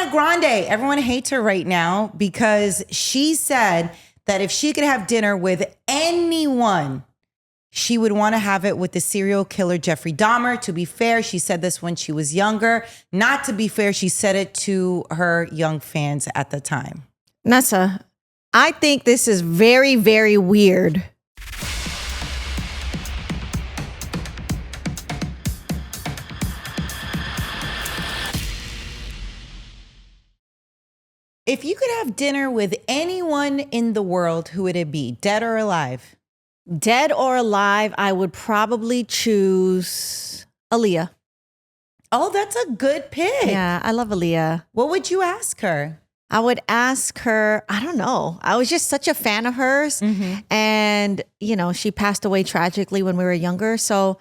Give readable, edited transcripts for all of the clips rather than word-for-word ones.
Ariana Grande, everyone hates her right now because she said that if she could have dinner with anyone, she would want to have it with the serial killer Jeffrey Dahmer. To be fair, she said this when she was younger. Not to be fair, she said it to her young fans at the time. Nessa, I think this is very, very weird. If you could have dinner with anyone in the world, who would it be, dead or alive? Dead or alive, I would probably choose Aaliyah. Oh, that's a good pick. Yeah, I love Aaliyah. What would you ask her? I would ask her, I don't know. I was just such a fan of hers. Mm-hmm. And, you know, she passed away tragically when we were younger. So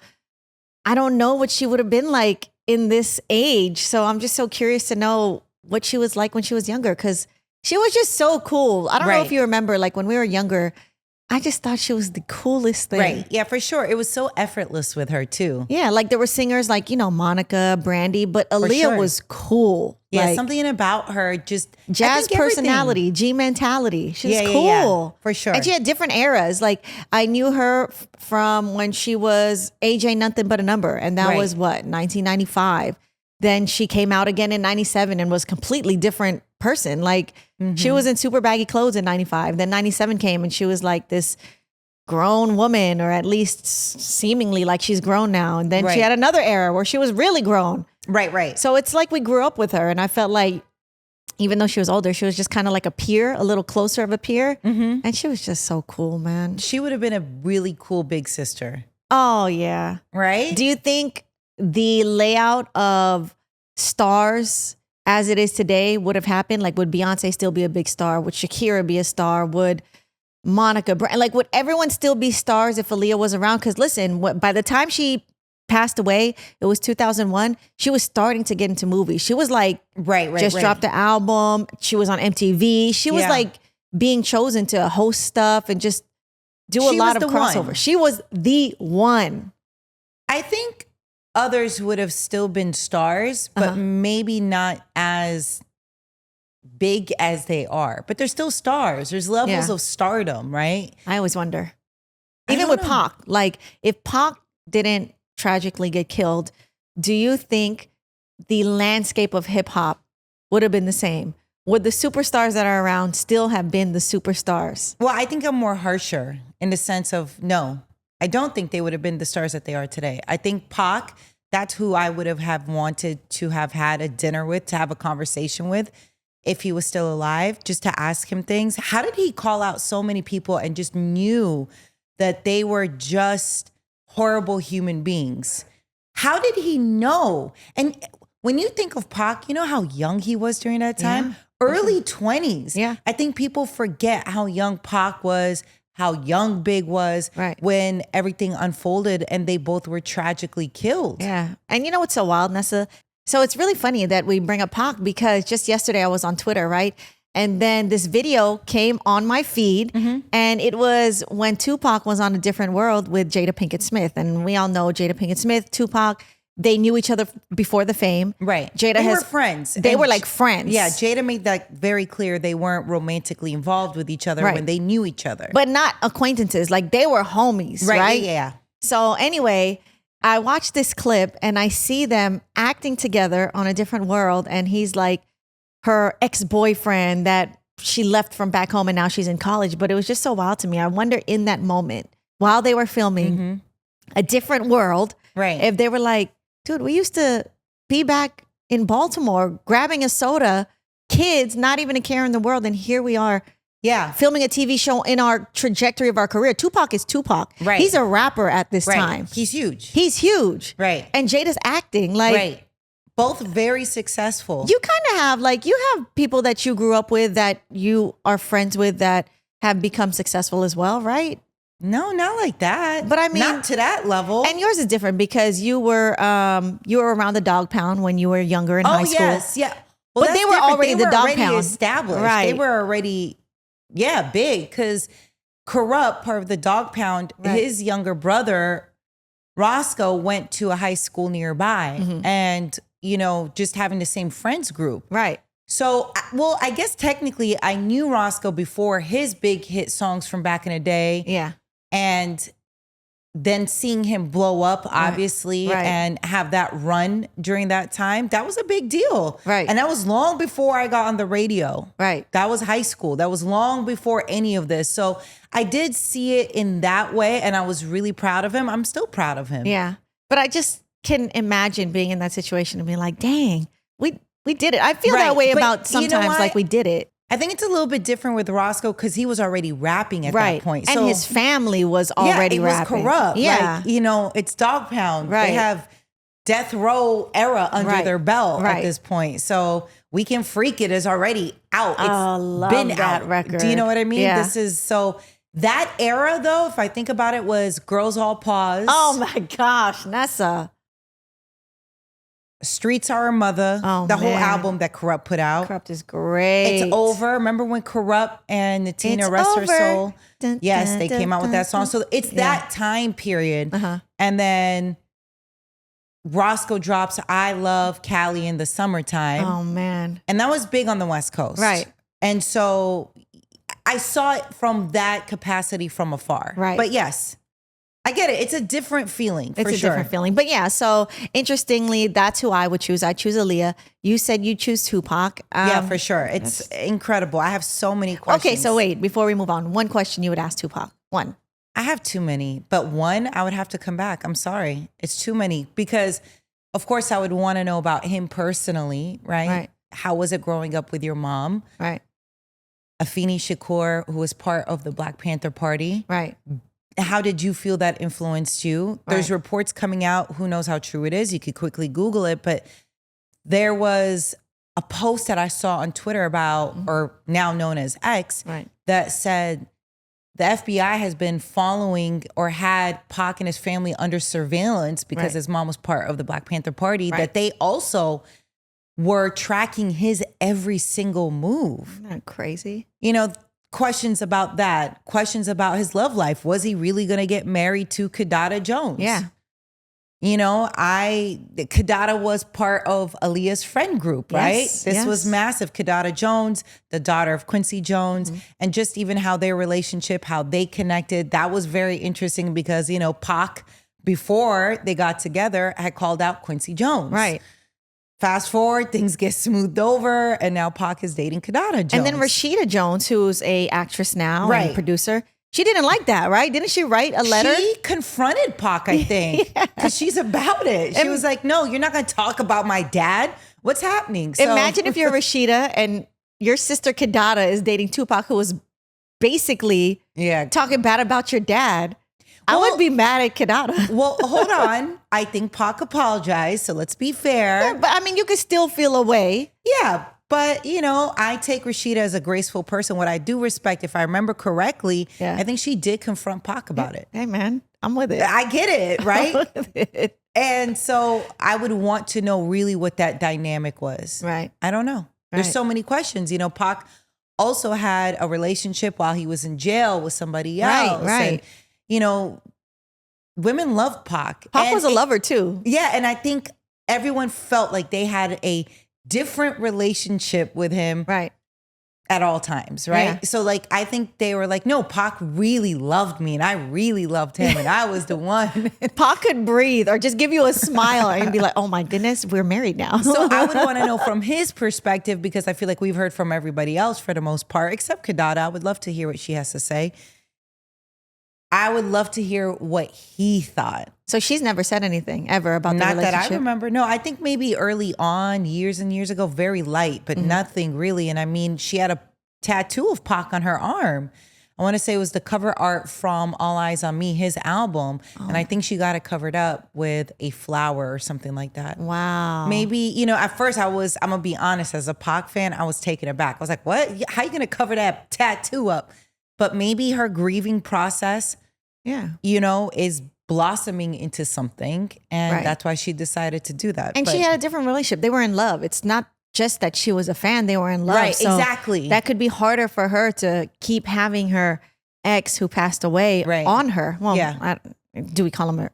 I don't know what she would have been like in this age. So I'm just so curious to know what she was like when she was younger, because she was just so cool. I don't know if you remember, like when we were younger, I just thought she was the coolest thing. Right. Yeah, for sure. It was so effortless with her too. Yeah. Like there were singers like, you know, Monica, Brandy, but Aaliyah was cool. Yeah. Like, something about her, just jazz personality, G mentality. She was cool. Yeah, for sure. And she had different eras. Like I knew her from when she was Age Ain't Nothing But a Number. And that was what, 1995. Then she came out again in 97 and was completely different person. Like she was in super baggy clothes in 95. Then 97 came and she was like this grown woman, or at least seemingly like she's grown now. And then she had another era where she was really grown. Right. So it's like we grew up with her. And I felt like even though she was older, she was just kind of like a peer, a little closer of a peer. Mm-hmm. And she was just so cool, man. She would have been a really cool big sister. Oh, yeah. Right? Do you think the layout of stars as it is today would have happened? Like, would Beyonce still be a big star? Would Shakira be a star? Would Monica, like, would everyone still be stars if Aaliyah was around? Because listen, by the time she passed away, it was 2001. She was starting to get into movies. She was like, just dropped the album. She was on MTV. She was like being chosen to host stuff and just do a lot of crossover. She was the one. I think others would have still been stars, but maybe not as big as they are. But they're still stars. There's levels of stardom, right? I always wonder. Even with Pac, like if Pac didn't tragically get killed, do you think the landscape of hip hop would have been the same? Would the superstars that are around still have been the superstars? Well, I think I'm more harsher in the sense of no. I don't think they would have been the stars that they are today. I think Pac, that's who I would have wanted to have had a dinner with, to have a conversation with if he was still alive, just to ask him things. How did he call out so many people and just knew that they were just horrible human beings? How did he know? And when you think of Pac, you know how young he was during that time? Yeah. Early 20s. Yeah. I think people forget how young Pac was, how young Big was when everything unfolded and they both were tragically killed. Yeah. And you know what's so wild, Nessa? So it's really funny that we bring up Pac because just yesterday I was on Twitter, right? And then this video came on my feed and it was when Tupac was on A Different World with Jada Pinkett Smith. And we all know Jada Pinkett Smith, Tupac, they knew each other before the fame. Right. They were friends. They were like friends. Yeah. Jada made that very clear. They weren't romantically involved with each other when they knew each other. But not acquaintances. Like they were homies, right? Yeah. So anyway, I watched this clip and I see them acting together on A Different World. And he's like her ex-boyfriend that she left from back home and now she's in college. But it was just so wild to me. I wonder in that moment, while they were filming A Different World, if they were like, dude, we used to be back in Baltimore grabbing a soda, kids, not even a care in the world. And here we are filming a TV show in our trajectory of our career. Tupac is Tupac. Right. He's a rapper at this time. He's huge. He's huge. Right. And Jada's acting like... Both very successful. You kind of have, like, you have people that you grew up with that you are friends with that have become successful as well, right? No, not like that. But I mean, not to that level. And yours is different because you were around the dog pound when you were younger in high school. Yes, yeah. Well, but they were already the dog pound established. Right. They were already, big. Because Corrupt, part of the dog pound, his younger brother Roscoe went to a high school nearby, and you know, just having the same friends group. Right. So, well, I guess technically I knew Roscoe before his big hit songs from back in the day. Yeah. And then seeing him blow up, obviously, Right. and have that run during that time, that was a big deal. Right. And that was long before I got on the radio. Right. That was high school. That was long before any of this. So I did see it in that way, and I was really proud of him. I'm still proud of him. Yeah. But I just can imagine being in that situation and being like, dang, we did it. I feel that way But about you know sometimes what? like we did it. I think it's a little bit different with Roscoe because he was already rapping at that point. And So his family was already it was rapping. corrupt. Yeah. Like, it's Dog Pound. Right. They have death row era under Right. their belt Right. at this point. So We Can Freak It is already out. It's love been that out. record. Do you know what I mean? Yeah. This is so that era though, if I think about it, was Girls All Pause. Oh my gosh, Nessa. Streets Are Our Mother. Oh, the whole man. album that Corrupt put out. Corrupt is great. It's Over. Remember when Corrupt and Natina It's Rest Her Over. Soul? Dun, Yes, dun, they dun, came out with dun, that song. So it's that time period. Uh-huh. And then Roscoe drops I Love Cali in the Summertime. Oh man. And that was big on the West Coast. Right. And so I saw it from that capacity from afar. Right. But yes, I get it. It's a different feeling for It's a sure. different feeling. But yeah, so interestingly, that's who I would choose. I choose Aaliyah. You said you choose Tupac. Yeah, for sure. It's incredible. I have so many questions. Okay, so wait, before we move on, one question you would ask Tupac. One. I have too many, but one, I would have to come back. I'm sorry. It's too many because, of course, I would want to know about him personally, right? Right. How was it growing up with your mom? Right. Afeni Shakur, who was part of the Black Panther Party. Right. How did you feel that influenced you? There's Right. reports coming out. Who knows how true it is? You could quickly Google it. But there was a post that I saw on Twitter about, or now known as X, Right. that said the FBI has been following or had Pac and his family under surveillance because Right. his mom was part of the Black Panther Party, Right. that they also were tracking his every single move. Isn't that crazy? You know, questions about that, questions about his love life. Was he really going to get married to Kadada Jones? Yeah. You know, Kadada was part of Aaliyah's friend group, right? Yes, This was yes. massive. Kadada Jones, the daughter of Quincy Jones, and just even how their relationship, how they connected, that was very interesting because, you know, Pac, before they got together, had called out Quincy Jones. Right. Fast forward, things get smoothed over, and now Pac is dating Kadada Jones. And then Rashida Jones, who's a actress now Right. and producer, she didn't like that, right? Didn't she write a letter? She confronted Pac, I think, because she's about it. She was like, no, you're not going to talk about my dad. What's happening? So, Imagine if you're Rashida and your sister Kadada is dating Tupac, who was basically yeah. talking bad about your dad. I Well- would be mad at Kadada. Well, hold on. I think Pac apologized, so let's be fair. But I mean, you could still feel a way. Yeah, but you know, I take Rashida as a graceful person. What I do respect, if I remember correctly, Yeah. I think she did confront Pac about it. Hey, man, I'm with it. I get it, right? I'm with it. And so I would want to know really what that dynamic was. Right. I don't know. There's Right. so many questions. You know, Pac also had a relationship while he was in jail with somebody Right, else. right. And, you know, women love Pac. Pac And was a lover too. Yeah, and I think everyone felt like they had a different relationship with him Right. at all times, right? Yeah. So like I think they were like, no, Pac really loved me and I really loved him and I was the one. Pac could breathe or just give you a smile and be like, oh my goodness, we're married now. So I would want to know from his perspective, because I feel like we've heard from everybody else for the most part, except Kadada. I would love to hear what she has to say. I would love to hear what he thought. So she's never said anything ever about the Not that relationship. I remember. No, I think maybe early on, years and years ago, very light, but nothing really. And I mean, she had a tattoo of Pac on her arm. I want to say it was the cover art from All Eyes on Me, his album. And I think she got it covered up with a flower or something like that. Wow. Maybe, you know, at first I'm going to be honest, as a Pac fan, I was taken aback. I was like, what? How you going to cover that tattoo up? But maybe her grieving process, Yeah. you know, is blossoming into something. And Right. that's why she decided to do that. And But- she had a different relationship. They were in love. It's not just that she was a fan. They were in love. Right, So exactly. That could be harder for her to keep having her ex who passed away Right. on her. Well, Yeah. do we call him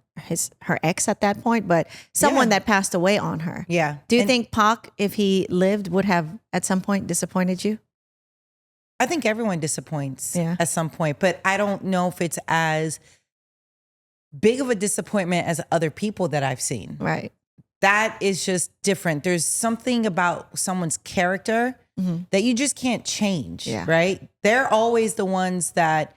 her ex at that point, but someone that passed away on her. Yeah. Do you think Pac, if he lived, would have at some point disappointed you? I think everyone disappoints Yeah. at some point, but I don't know if it's as big of a disappointment as other people that I've seen. Right. That is just different. There's something about someone's character that you just can't change, right? They're always the ones that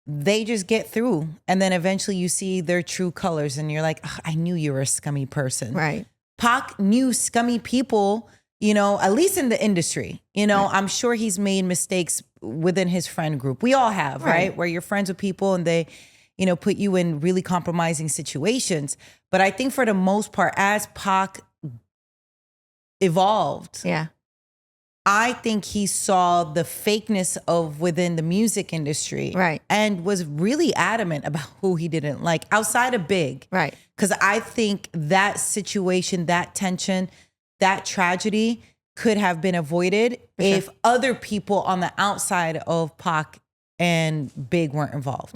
they just get through. And then eventually you see their true colors and you're like, "Ugh, I knew you were a scummy person." Right. Pac knew scummy people, you know, at least in the industry. You know, I'm sure he's made mistakes within his friend group. We all have, right? Where you're friends with people and they, you know, put you in really compromising situations. But I think for the most part, as Pac evolved, I think he saw the fakeness of within the music industry, and was really adamant about who he didn't like outside of Big, because I think that situation, that tension, that tragedy could have been avoided if other people on the outside of Pac and Big weren't involved.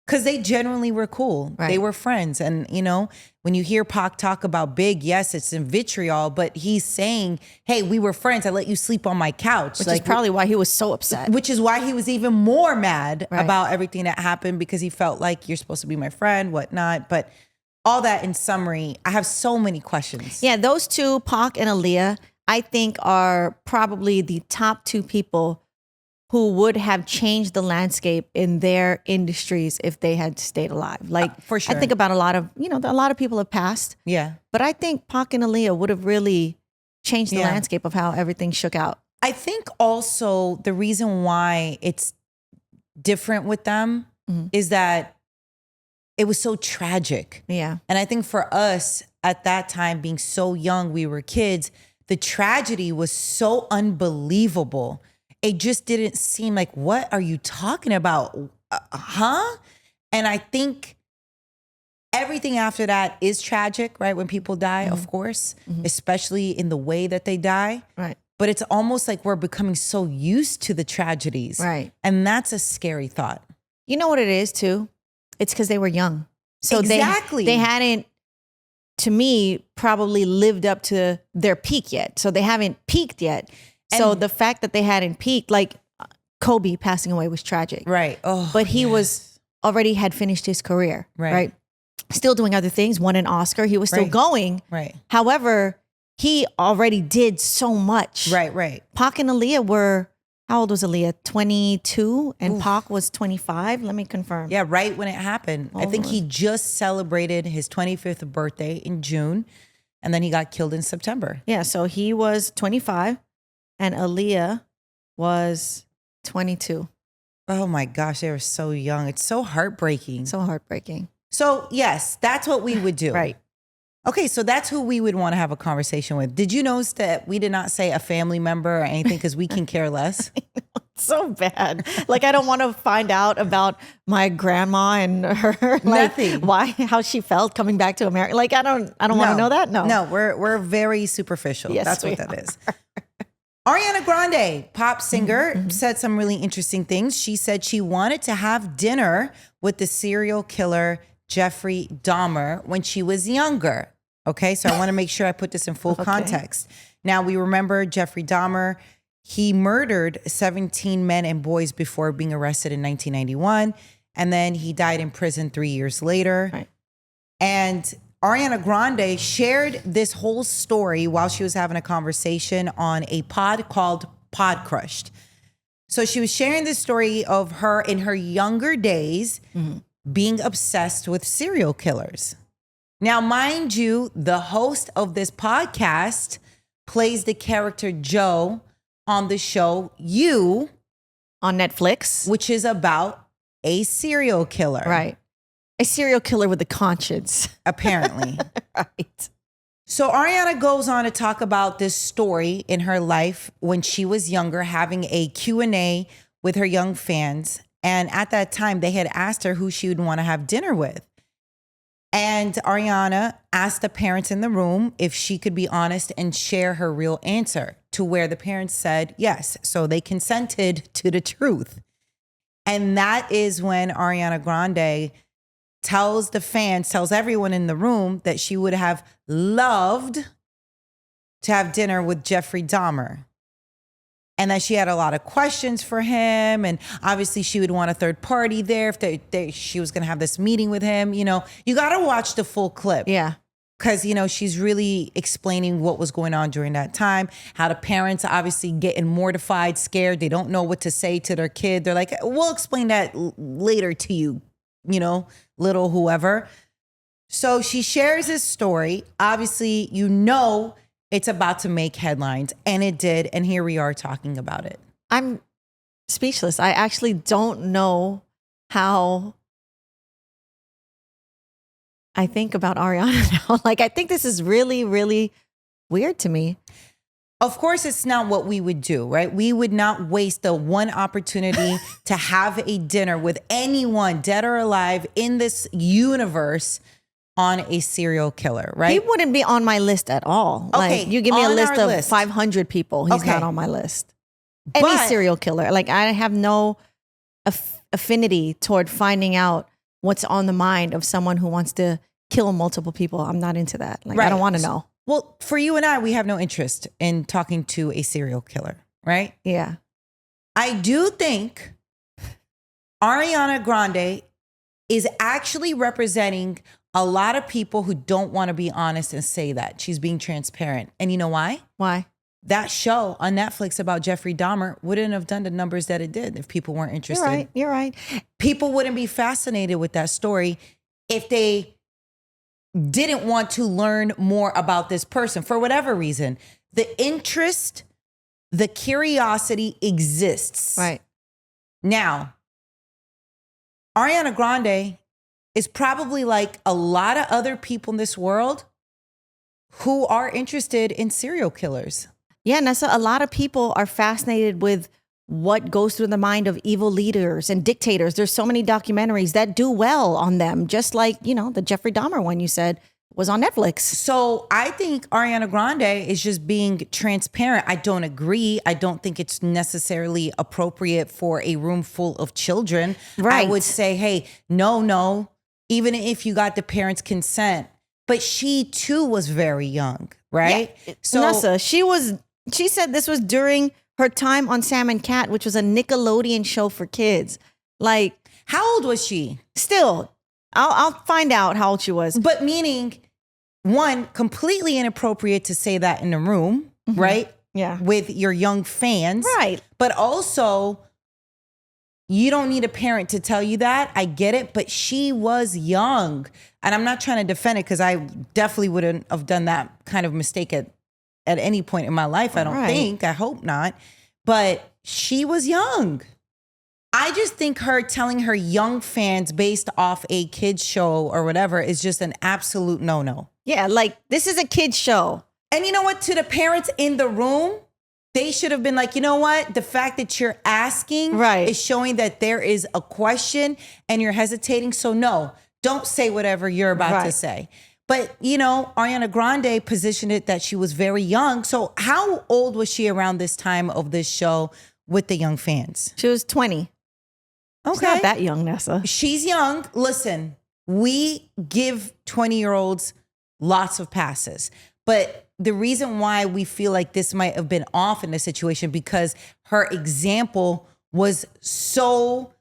Because they genuinely were cool. They were friends. And, you know, when you hear Pac talk about Big, yes, it's in vitriol, but he's saying, hey, we were friends. I let you sleep on my couch. Which is probably why he was so upset. Which is why he was even more mad about everything that happened, because he felt like you're supposed to be my friend, whatnot. But all that in summary, I have so many questions. Yeah, those two, Pac and Aaliyah, I think are probably the top two people who would have changed the landscape in their industries if they had stayed alive. Like, for sure. I think about a lot of people have passed. Yeah. But I think Pac and Aaliyah would have really changed the landscape of how everything shook out. I think also the reason why it's different with them is that it was so tragic. Yeah. And I think for us at that time, being so young, we were kids, the tragedy was so unbelievable. It just didn't seem like, what are you talking about? And I think everything after that is tragic, right? When people die, of course, especially in the way that they die. Right. But it's almost like we're becoming so used to the tragedies. Right. And that's a scary thought. You know what it is too? It's because they were young. So exactly. They hadn't, to me, probably lived up to their peak yet. So they haven't peaked yet. So the fact that they hadn't peaked, like Kobe passing away was tragic. Right. Oh, but he was already had finished his career. Right. Still doing other things, won an Oscar. He was still going. Right. However, he already did so much. Right. Pac and Aaliyah were, how old was Aaliyah? 22 and Pac was 25. Let me confirm. Yeah, right when it happened. I think he just celebrated his 25th birthday in June, and then he got killed in September. Yeah, so he was 25 and Aaliyah was 22. Oh my gosh, they were so young. It's so heartbreaking. So heartbreaking. So yes, that's what we would do. Right. Okay, so that's who we would want to have a conversation with. Did you notice that we did not say a family member or anything because we can care less? So bad. Like, I don't want to find out about my grandma and her, like, nothing. How she felt coming back to America. Like, I don't want to know that. No, we're very superficial. Yes, that's what that is. Ariana Grande, pop singer, said some really interesting things. She said she wanted to have dinner with the serial killer Jeffrey Dahmer when she was younger. Okay, so I want to make sure I put this in full context. Now, we remember Jeffrey Dahmer. He murdered 17 men and boys before being arrested in 1991. And then he died in prison 3 years later. Right. And Ariana Grande shared this whole story while she was having a conversation on a pod called Pod Crushed. So she was sharing this story of her in her younger days being obsessed with serial killers. Now, mind you, the host of this podcast plays the character Joe on the show You on Netflix, which is about a serial killer. Right. A serial killer with a conscience. Apparently. Right. So Ariana goes on to talk about this story in her life when she was younger, having a Q&A with her young fans. And at that time, they had asked her who she would want to have dinner with. And Ariana asked the parents in the room if she could be honest and share her real answer, to where the parents said yes. So they consented to the truth. And that is when Ariana Grande tells the fans, tells everyone in the room that she would have loved to have dinner with Jeffrey Dahmer. And that she had a lot of questions for him. And obviously she would want a third party there if she was going to have this meeting with him. You know, you got to watch the full clip. Yeah. Because, you know, she's really explaining what was going on during that time, how the parents obviously getting mortified, scared. They don't know what to say to their kid. They're like, we'll explain that later to you, you know, little whoever. So she shares this story. Obviously, you know, it's about to make headlines, and it did. And here we are talking about it. I'm speechless. I actually don't know how I think about Ariana now. Like, I think this is really, really weird to me. Of course, it's not what we would do, right? We would not waste the one opportunity to have a dinner with anyone, dead or alive, in this universe on a serial killer, right? He wouldn't be on my list at all. Okay, Like, you give me a on list our of list. 500 people. He's Okay. not on my list. Any But- serial killer. Like, I have no affinity toward finding out what's on the mind of someone who wants to kill multiple people. I'm not into that. Like, I Right. don't want to know. Well, for you and I, we have no interest in talking to a serial killer, right? Yeah. I do think Ariana Grande is actually representing a lot of people who don't want to be honest and say that. She's being transparent. And you know why? Why? That show on Netflix about Jeffrey Dahmer wouldn't have done the numbers that it did if people weren't interested. You're right. You're right. People wouldn't be fascinated with that story if they didn't want to learn more about this person for whatever reason. The interest, the curiosity exists. Right. Now, Ariana Grande is probably like a lot of other people in this world who are interested in serial killers. Yeah, Nessa, a lot of people are fascinated with what goes through the mind of evil leaders and dictators. There's so many documentaries that do well on them, just like, you know, the Jeffrey Dahmer one you said was on Netflix. So I think Ariana Grande is just being transparent. I don't agree. I don't think it's necessarily appropriate for a room full of children. Right. I would say, hey, no, even if you got the parents' consent. But she too was very young, right? Yeah. So Nessa, she said this was during her time on Sam and Cat, which was a Nickelodeon show for kids. Like, how old was she? still, I'll find out how old she was. But meaning, one, completely inappropriate to say that in a room, right? Yeah. With your young fans. Right. But also, you don't need a parent to tell you that. I get it. But she was young. And I'm not trying to defend it because I definitely wouldn't have done that kind of mistake at any point in my life. I don't Right. think. I hope not. But she was young. I just think her telling her young fans based off a kid's show or whatever is just an absolute no-no. Yeah, like, this is a kid's show. And you know what? To the parents in the room, they should have been like, you know what? The fact that you're asking Right. is showing that there is a question and you're hesitating. So no, don't say whatever you're about to Right. say. But, you know, Ariana Grande positioned it that she was very young. So how old was she around this time of this show with the young fans? She was 20. Okay. She's not that young, Nessa. She's young. Listen, we give 20-year-olds lots of passes. But the reason why we feel like this might have been off in this situation because her example was so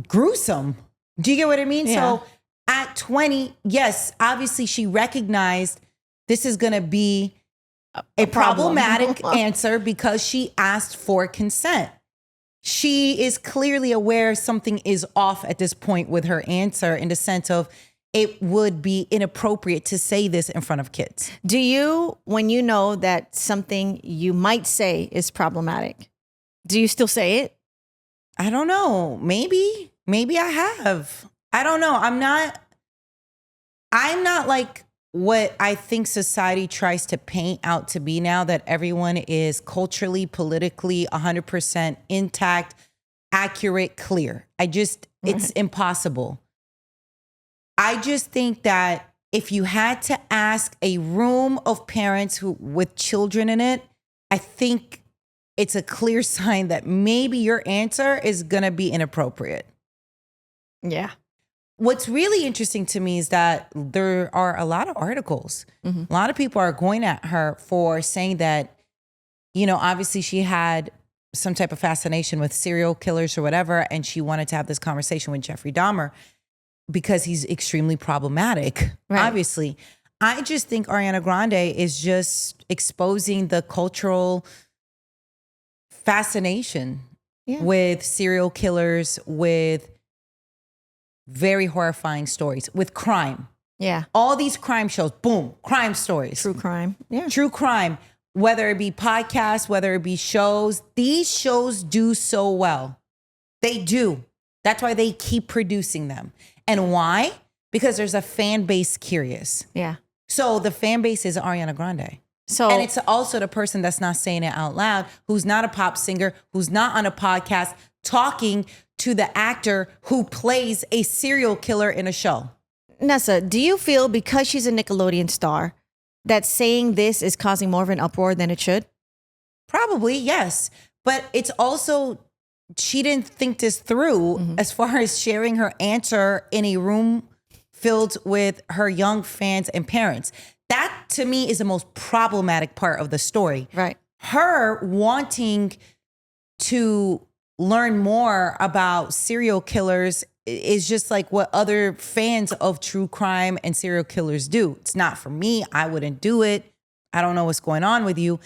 gruesome. Do you get what I mean? Yeah. So at 20, yes, obviously she recognized this is going to be a problem. problematic answer because she asked for consent. She is clearly aware something is off at this point with her answer in the sense of it would be inappropriate to say this in front of kids. Do you, when you know that something you might say is problematic, do you still say it? I don't know. Maybe I have. I don't know. I'm not like what I think society tries to paint out to be now, that everyone is culturally, politically 100% intact, accurate, clear. It's impossible. I just think that if you had to ask a room of parents with children in it, I think it's a clear sign that maybe your answer is going to be inappropriate. Yeah. What's really interesting to me is that there are a lot of articles. A lot of people are going at her for saying that, obviously she had some type of fascination with serial killers or whatever, and she wanted to have this conversation with Jeffrey Dahmer because he's extremely problematic, obviously. I just think Ariana Grande is just exposing the cultural fascination with serial killers, with very horrifying stories, with crime. Yeah. All these crime shows, boom, crime stories. True crime. Yeah. True crime, whether it be podcasts, whether it be shows, these shows do so well. They do. That's why they keep producing them. And why? Because there's a fan base curious. Yeah. So the fan base is Ariana Grande. And it's also the person that's not saying it out loud, who's not a pop singer, who's not on a podcast, talking to the actor who plays a serial killer in a show. Nessa, do you feel because she's a Nickelodeon star that saying this is causing more of an uproar than it should? Probably, yes. But it's also, she didn't think this through as far as sharing her answer in a room filled with her young fans and parents. That, to me, is the most problematic part of the story. Right. Her wanting to learn more about serial killers is just like what other fans of true crime and serial killers do. It's not for me. I wouldn't do it. I don't know what's going on with you.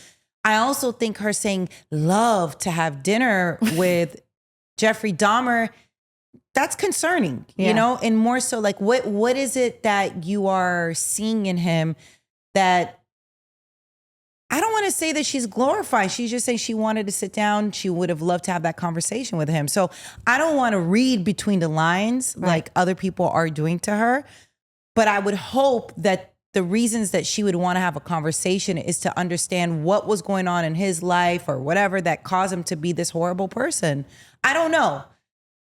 I also think her saying love to have dinner with Jeffrey Dahmer, that's concerning, and more so like what is it that you are seeing in him that I don't want to say that she's glorifying. She's just saying she wanted to sit down. She would have loved to have that conversation with him. So I don't want to read between the lines like other people are doing to her. But I would hope that the reasons that she would want to have a conversation is to understand what was going on in his life or whatever that caused him to be this horrible person. I don't know.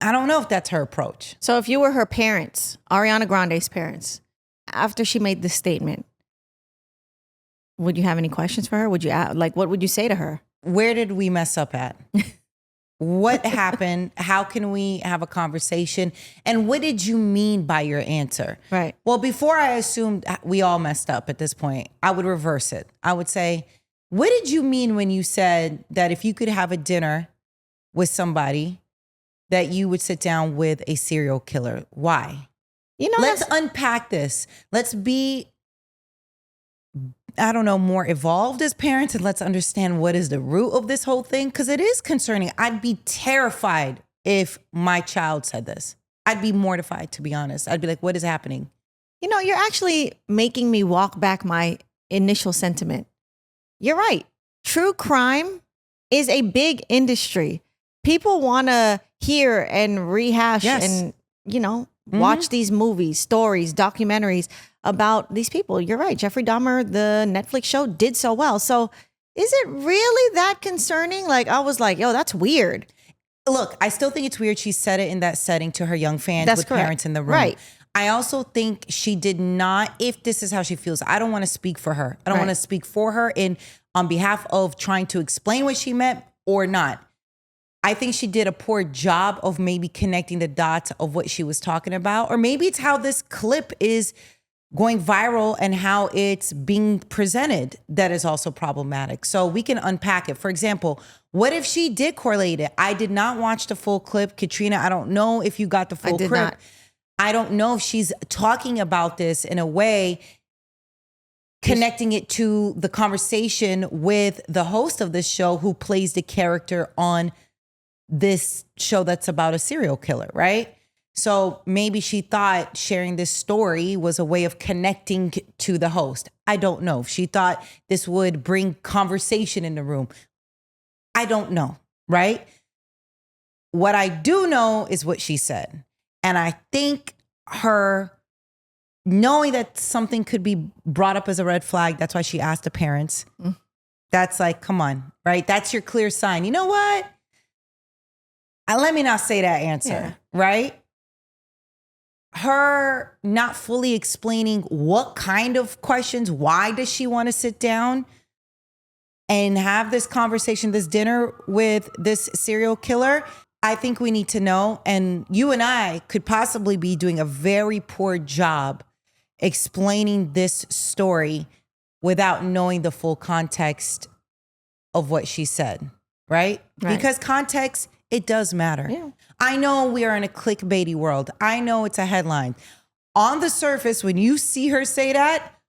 I don't know if that's her approach. So if you were her parents, Ariana Grande's parents, after she made this statement, would you have any questions for her? Would you what would you say to her? Where did we mess up at? What happened? How can we have a conversation? And what did you mean by your answer? Right. Well, before I assumed we all messed up at this point, I would reverse it. I would say, what did you mean when you said that if you could have a dinner with somebody, that you would sit down with a serial killer? Why? Let's unpack this. Let's be, more evolved as parents, and let's understand what is the root of this whole thing, because it is concerning. I'd be terrified if my child said this. I'd be mortified, to be honest. I'd be like, what is happening? You're actually making me walk back my initial sentiment. You're right. True crime is a big industry. People want to hear and rehash and, watch these movies, stories, documentaries about these people. You're right. Jeffrey Dahmer, the Netflix show, did so well. So is it really that concerning? I was like, yo, that's weird. Look, I still think it's weird she said it in that setting to her young fans with correct. Parents in the room. Right. I also think she did not, if this is how she feels, I don't want to speak for her. I don't want to speak for her on behalf of trying to explain what she meant or not. I think she did a poor job of maybe connecting the dots of what she was talking about. Or maybe it's how this clip is going viral and how it's being presented that is also problematic. So we can unpack it. For example, what if she did correlate it? I did not watch the full clip. Katrina, I don't know if you got the full clip. Not. I don't know if she's talking about this in a way, connecting it to the conversation with the host of this show who plays the character on this show that's about a serial killer, right? So maybe she thought sharing this story was a way of connecting to the host. I don't know. If she thought this would bring conversation in the room, I don't know, right? What I do know is what she said. And I think her knowing that something could be brought up as a red flag, that's why she asked the parents. That's like, come on, right? That's your clear sign. You know what? Let me not say that answer, right? Her not fully explaining what kind of questions, why does she want to sit down and have this conversation, this dinner with this serial killer? I think we need to know, and you and I could possibly be doing a very poor job explaining this story without knowing the full context of what she said, right? Because context, it does matter. Yeah. I know we are in a clickbaity world. I know it's a headline. On the surface, when you see her say that,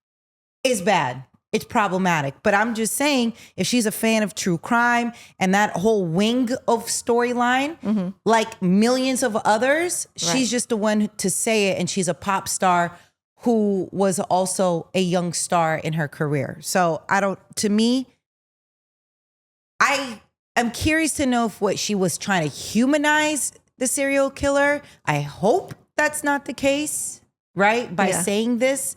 it's bad. It's problematic. But I'm just saying, if she's a fan of true crime and that whole wing of storyline, like millions of others, she's just the one to say it. And she's a pop star who was also a young star in her career. So I'm curious to know if what she was trying to humanize the serial killer. I hope that's not the case, right? By saying this.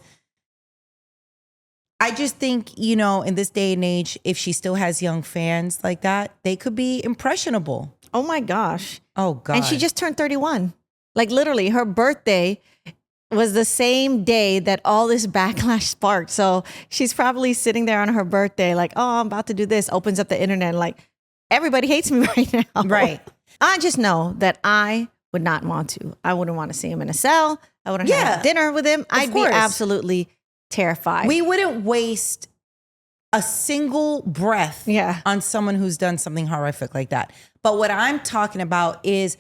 I just think, in this day and age, if she still has young fans like that, they could be impressionable. Oh my gosh. Oh God. And she just turned 31. Like literally her birthday was the same day that all this backlash sparked. So she's probably sitting there on her birthday like, oh, I'm about to do this. Opens up the internet and like, everybody hates me right now. Right. I just know that I would not want to. I wouldn't want to see him in a cell. I wouldn't have dinner with him. I'd be absolutely terrified. We wouldn't waste a single breath on someone who's done something horrific like that. But what I'm talking about is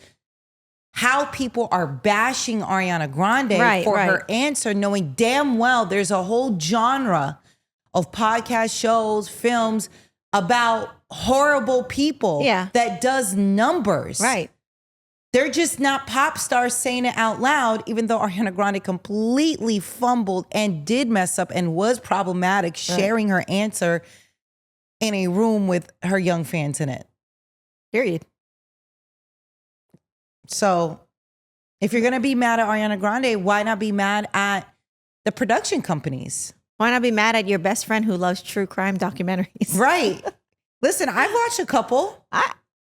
how people are bashing Ariana Grande for her answer, knowing damn well there's a whole genre of podcast shows, films about horrible people that does numbers. Right. They're just not pop stars saying it out loud, even though Ariana Grande completely fumbled and did mess up and was problematic, sharing her answer in a room with her young fans in it. Period. So if you're going to be mad at Ariana Grande, why not be mad at the production companies? Why not be mad at your best friend who loves true crime documentaries? Right. Listen, I've watched a couple.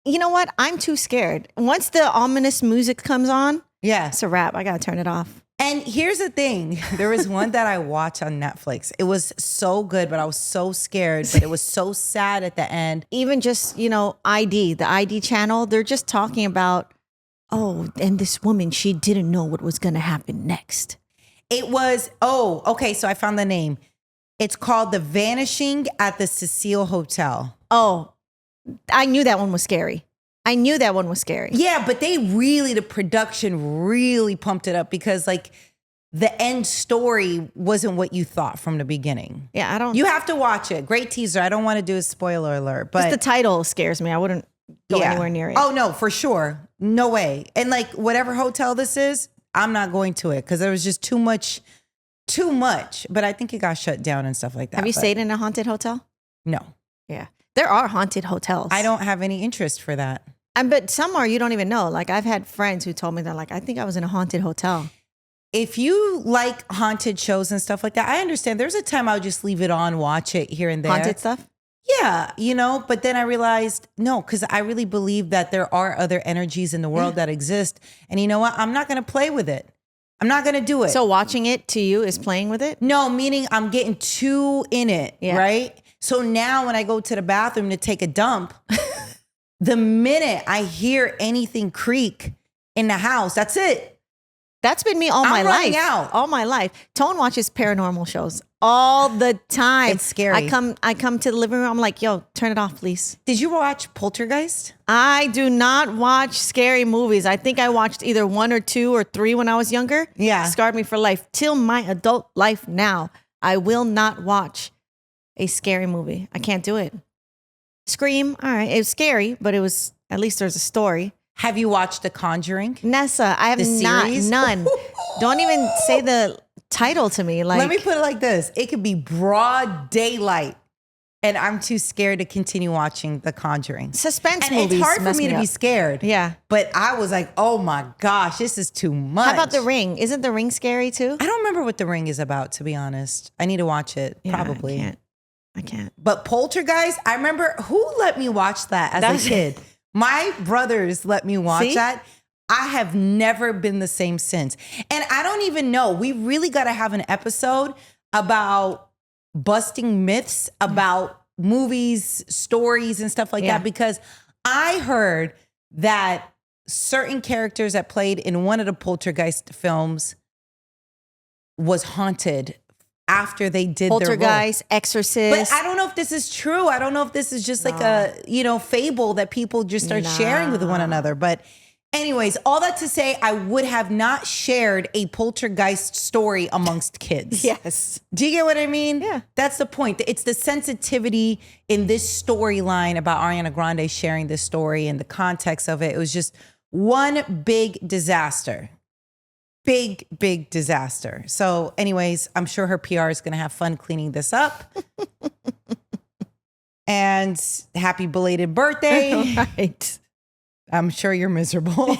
You know what? I'm too scared. Once the ominous music comes on, yeah, it's a wrap. I got to turn it off. And here's the thing. There was one that I watched on Netflix. It was so good, but I was so scared. But it was so sad at the end. Even just, the ID channel, they're just talking about, oh, and this woman, she didn't know what was going to happen next. It was, okay, so I found the name. It's called The Vanishing at the Cecile Hotel. Oh, I knew that one was scary. Yeah, but the production really pumped it up because like the end story wasn't what you thought from the beginning. Yeah, you have to watch it. Great teaser. I don't want to do a spoiler alert, but just the title scares me. I wouldn't go anywhere near it. Oh no, for sure. No way. And like whatever hotel this is, I'm not going to it because there was just too much. But I think it got shut down and stuff like that. Have you stayed in a haunted hotel? No. Yeah. There are haunted hotels. I don't have any interest for that. But some are you don't even know. Like I've had friends who told me that like, I think I was in a haunted hotel. If you like haunted shows and stuff like that, I understand. There's a time I would just leave it on, watch it here and there. Haunted stuff? Yeah, but then I realized, no, because I really believe that there are other energies in the world that exist. And you know what? I'm not going to play with it. I'm not going to do it. So watching it to you is playing with it? No, meaning I'm getting too in it, right? So now when I go to the bathroom to take a dump, the minute I hear anything creak in the house, that's it. That's been me all my life. All my life. Tone watches paranormal shows all the time. It's scary. I come to the living room. I'm like, yo, turn it off, please. Did you watch Poltergeist? I do not watch scary movies. I think I watched either 1 or 2 or 3 when I was younger. Yeah. Scarred me for life. Till my adult life now, I will not watch a scary movie. I can't do it. Scream. All right. It was scary, but it was, at least there's a story. Have you watched The Conjuring? Nessa, I have none. Don't even say the title to me. Like, let me put it like this. It could be broad daylight and I'm too scared to continue watching The Conjuring. Suspense and movies. It's hard for me to be scared. Yeah. But I was like, oh my gosh, this is too much. How about The Ring? Isn't The Ring scary too? I don't remember what The Ring is about, to be honest. I need to watch it, probably. I can't. But Poltergeist, I remember who let me watch that as a kid. My brothers let me watch that. I have never been the same since. And I don't even know. We really got to have an episode about busting myths about movies, stories, and stuff like that. Because I heard that certain characters that played in one of the Poltergeist films was haunted after they did their role. Poltergeist, Exorcist. But I don't know if this is true. I don't know if this is just like a, fable that people just start sharing with one another. But anyways, all that to say, I would have not shared a Poltergeist story amongst kids. Yes. Do you get what I mean? Yeah. That's the point. It's the sensitivity in this storyline about Ariana Grande sharing this story and the context of it. It was just one big disaster. Big disaster. So anyways, I'm sure her PR is going to have fun cleaning this up. And happy belated birthday. Right. I'm sure you're miserable.